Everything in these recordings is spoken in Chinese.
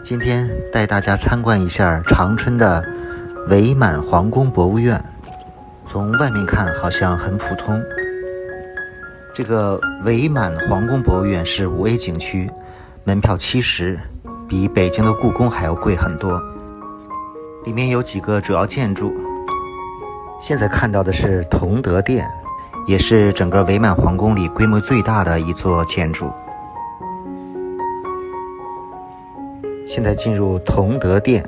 今天带大家参观一下长春的伪满皇宫博物院。从外面看好像很普通。这个伪满皇宫博物院是5A 景区，门票70，比北京的故宫还要贵很多。里面有几个主要建筑，现在看到的是同德殿，也是整个伪满皇宫里规模最大的一座建筑。现在进入同德殿。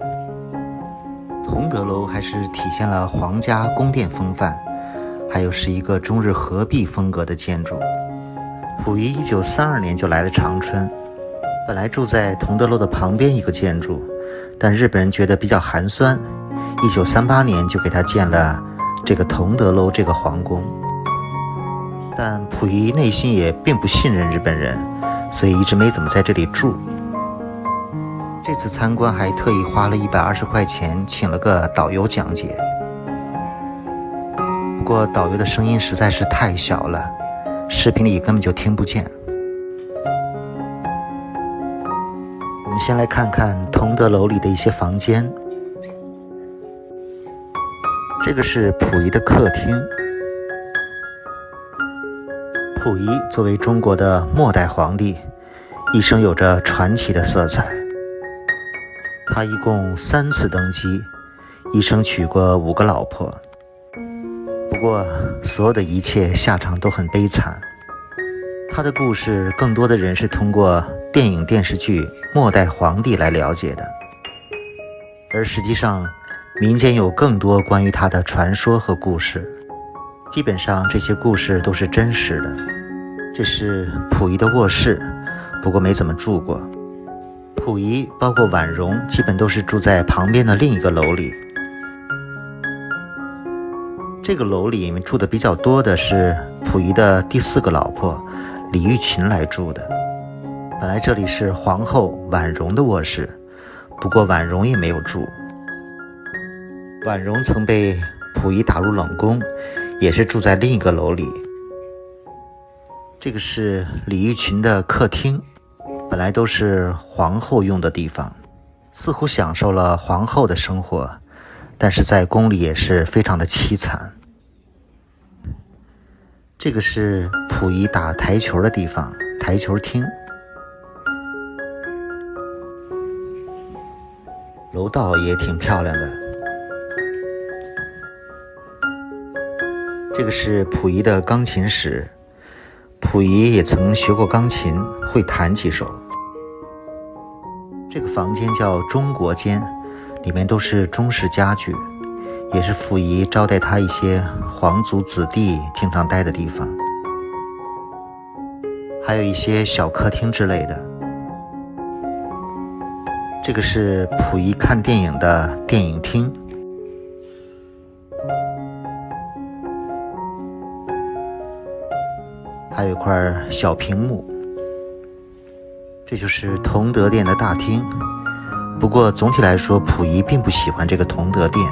同德楼还是体现了皇家宫殿风范，还有是一个中日合璧风格的建筑。溥仪1932年就来了长春，本来住在同德楼的旁边一个建筑，但日本人觉得比较寒酸，1938年就给他建了这个同德楼这个皇宫。但溥仪内心也并不信任日本人，所以一直没怎么在这里住。这次参观还特意花了120块钱请了个导游讲解，不过导游的声音实在是太小了，视频里根本就听不见。我们先来看看同德楼里的一些房间。这个是溥仪的客厅。溥仪作为中国的末代皇帝，一生有着传奇的色彩。他一共3次登基，一生娶过5个老婆。不过所有的一切下场都很悲惨。他的故事更多的人是通过电影电视剧《末代皇帝》来了解的，而实际上民间有更多关于他的传说和故事，基本上这些故事都是真实的。这是溥仪的卧室，不过没怎么住过。溥仪包括婉容基本都是住在旁边的另一个楼里。这个楼里面住的比较多的是溥仪的第4个老婆李玉琴来住的。本来这里是皇后婉容的卧室，不过婉容也没有住。婉容曾被溥仪打入冷宫，也是住在另一个楼里。这个是李玉琴的客厅，本来都是皇后用的地方，似乎享受了皇后的生活，但是在宫里也是非常的凄惨。这个是溥仪打台球的地方，台球厅。楼道也挺漂亮的。这个是溥仪的钢琴室，溥仪也曾学过钢琴，会弹几首。这个房间叫中国间，里面都是中式家具，也是溥仪招待他一些皇族子弟经常待的地方，还有一些小客厅之类的。这个是溥仪看电影的电影厅。还有一块小屏幕。这就是同德殿的大厅，不过总体来说溥仪并不喜欢这个同德殿，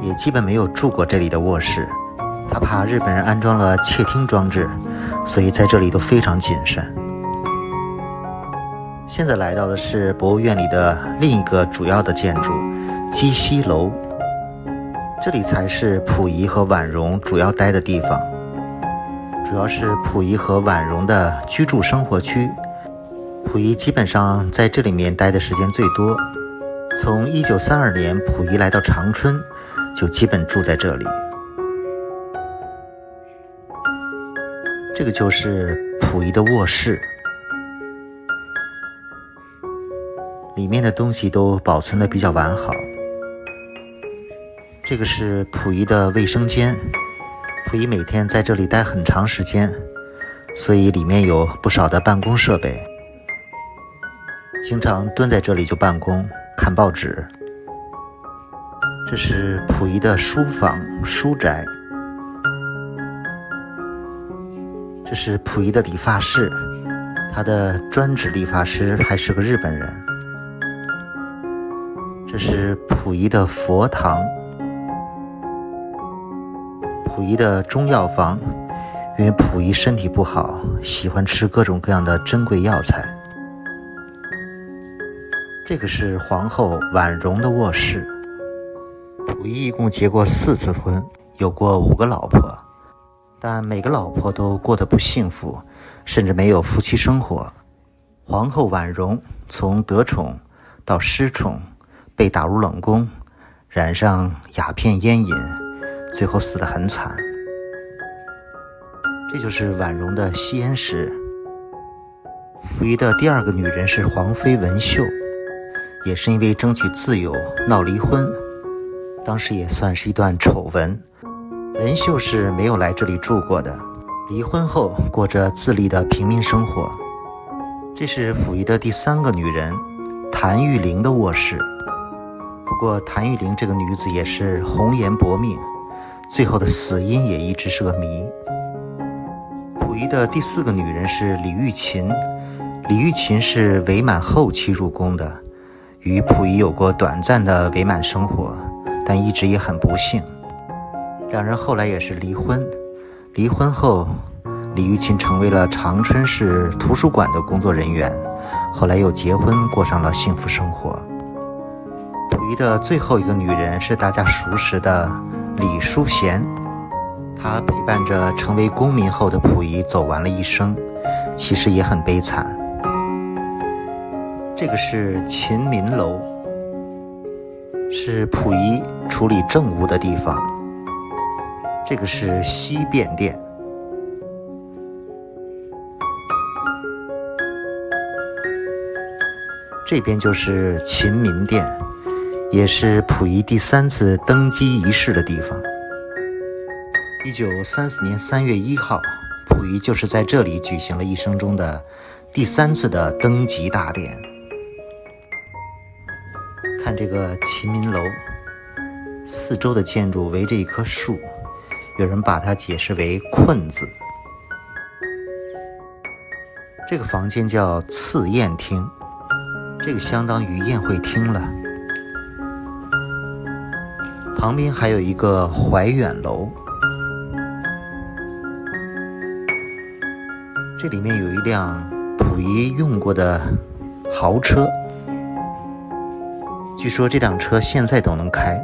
也基本没有住过这里的卧室。他怕日本人安装了窃听装置，所以在这里都非常谨慎。现在来到的是博物院里的另一个主要的建筑鸡西楼，这里才是溥仪和婉容主要待的地方，主要是溥仪和婉容的居住生活区。溥仪基本上在这里面待的时间最多，从1932年溥仪来到长春，就基本住在这里。这个就是溥仪的卧室，里面的东西都保存得比较完好。这个是溥仪的卫生间，溥仪每天在这里待很长时间，所以里面有不少的办公设备，经常蹲在这里就办公看报纸。这是溥仪的书房书宅。这是溥仪的理发室，他的专职理发师还是个日本人。这是溥仪的佛堂，溥仪的中药房，因为溥仪身体不好，喜欢吃各种各样的珍贵药材。这个是皇后婉容的卧室。溥仪一共结过4次婚，有过5个老婆，但每个老婆都过得不幸福，甚至没有夫妻生活。皇后婉容从得宠到失宠，被打入冷宫，染上鸦片烟瘾，最后死得很惨。这就是婉容的吸烟史。溥仪的第2个女人是皇妃文绣，也是因为争取自由闹离婚，当时也算是一段丑闻。文绣是没有来这里住过的，离婚后过着自立的平民生活。这是溥仪的第3个女人谭玉玲的卧室。不过谭玉玲这个女子也是红颜薄命，最后的死因也一直是个谜。溥仪的第4个女人是李玉琴。李玉琴是伪满后期入宫的，与溥仪有过短暂的伪满生活，但一直也很不幸。两人后来也是离婚。离婚后，李玉琴成为了长春市图书馆的工作人员，后来又结婚，过上了幸福生活。溥仪的最后一个女人是大家熟识的李淑贤，她陪伴着成为公民后的溥仪走完了一生，其实也很悲惨。这个是勤民楼，是溥仪处理政务的地方。这个是西便殿。这边就是勤民殿，也是溥仪第3次登基仪式的地方。1934年3月1号，溥仪就是在这里举行了一生中的第3次的登基大典。看这个勤民楼，四周的建筑围着一棵树，有人把它解释为困字。这个房间叫赐宴厅，这个相当于宴会厅了。旁边还有一个怀远楼，这里面有一辆溥仪用过的豪车，据说这辆车现在都能开。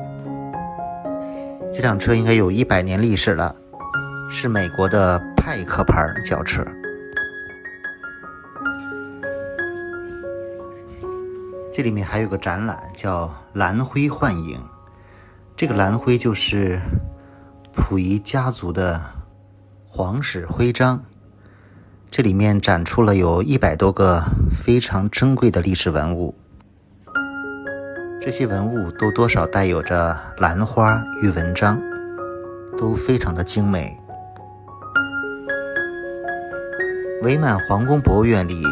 这辆车应该有100年历史了，是美国的派克牌轿车。这里面还有个展览叫蓝徽幻影，这个蓝徽就是溥仪家族的皇室徽章。这里面展出了有100多个非常珍贵的历史文物，这些文物都多少带有着兰花与文章，都非常的精美。伪满皇宫博物院里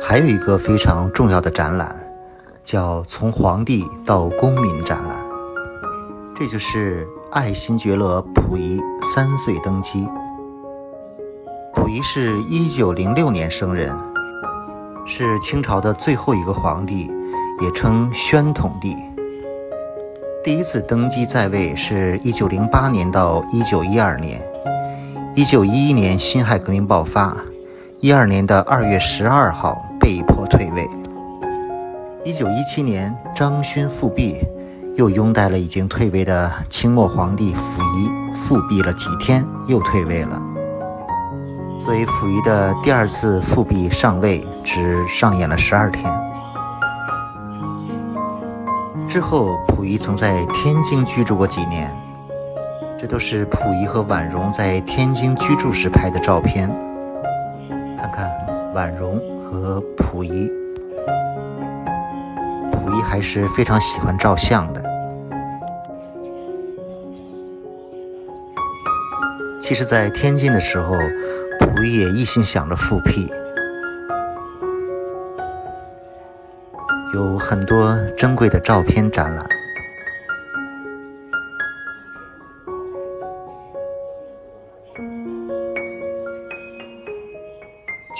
还有一个非常重要的展览，叫从皇帝到公民展览。这就是爱新觉罗溥仪3岁登基。溥仪是1906年生人，是清朝的最后一个皇帝，也称宣统帝。第一次登基在位是1908年到1912年。1911年辛亥革命爆发，12年的2月12号被迫退位。1917年张勋复辟，又拥戴了已经退位的清末皇帝溥仪，复辟了几天又退位了。所以溥仪的第2次复辟上位只上演了12天。之后溥仪曾在天津居住过几年，这都是溥仪和婉容在天津居住时拍的照片。看看婉容和溥仪，溥仪还是非常喜欢照相的。其实在天津的时候，溥仪也一心想着复辟，有很多珍贵的照片展览。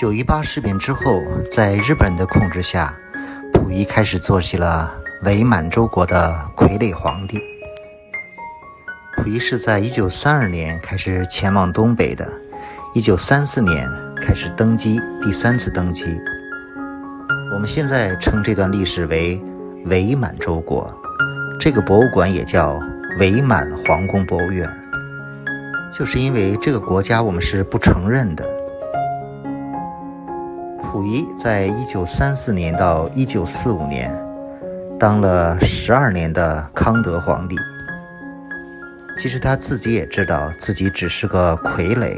9·18事变之后，在日本人的控制下，溥仪开始做起了伪满洲国的傀儡皇帝。溥仪是在1932年开始前往东北的，1934年开始登基，第3次登基。我们现在称这段历史为伪满洲国，这个博物馆也叫伪满皇宫博物院，就是因为这个国家我们是不承认的。溥仪在1934年到1945年当了12年的康德皇帝，其实他自己也知道自己只是个傀儡，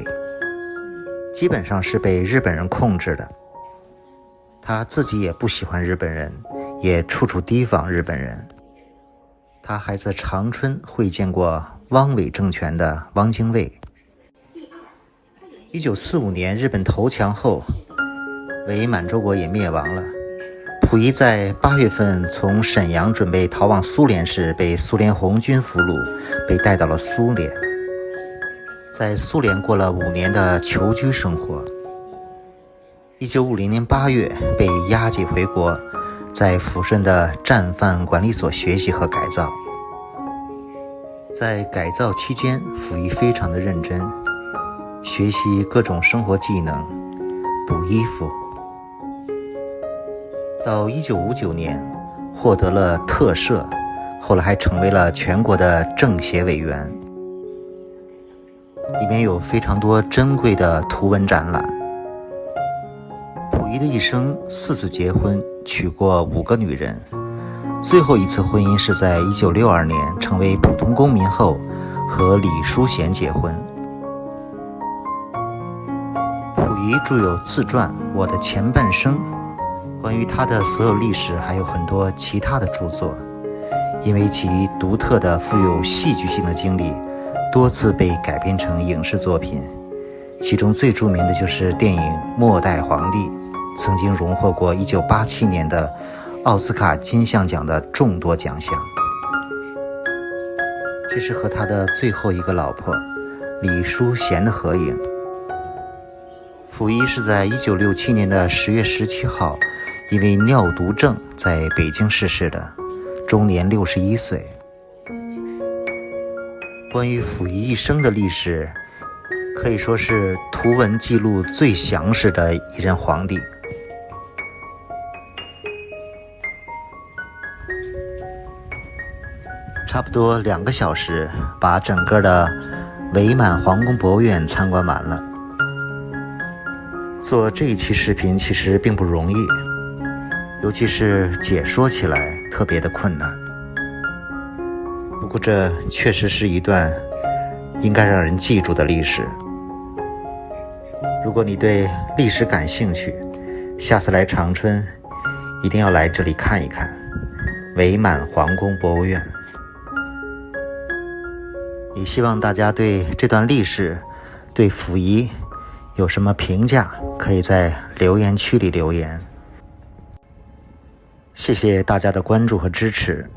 基本上是被日本人控制的。他自己也不喜欢日本人，也处处提防日本人。他还在长春会见过汪伪政权的汪精卫。1945年日本投降后，伪满洲国也灭亡了。溥仪在8月份从沈阳准备逃往苏联时，被苏联红军俘虏，被带到了苏联，在苏联过了5年的囚居生活。1950年8月被押解回国，在抚顺的战犯管理所学习和改造。在改造期间，溥仪非常的认真，学习各种生活技能，补衣服。到1959年获得了特赦，后来还成为了全国的政协委员。里面有非常多珍贵的图文展览。溥仪的一生4次结婚，娶过5个女人，最后一次婚姻是在1962年成为普通公民后和李淑贤结婚。溥仪著有自传《我的前半生》，关于他的所有历史还有很多其他的著作，因为其独特的富有戏剧性的经历，多次被改编成影视作品，其中最著名的就是电影《末代皇帝》，曾经荣获过1987年的奥斯卡金像奖的众多奖项。这是和他的最后一个老婆李淑贤的合影。溥仪是在1967年的10月17号因为尿毒症在北京逝世的，终年61岁。关于溥仪一生的历史，可以说是图文记录最详实的一任皇帝。差不多2个小时，把整个的伪满皇宫博物院参观完了。做这一期视频其实并不容易，尤其是解说起来特别的困难。不过这确实是一段应该让人记住的历史。如果你对历史感兴趣，下次来长春一定要来这里看一看伪满皇宫博物院。也希望大家对这段历史，对溥仪有什么评价，可以在留言区里留言。谢谢大家的关注和支持。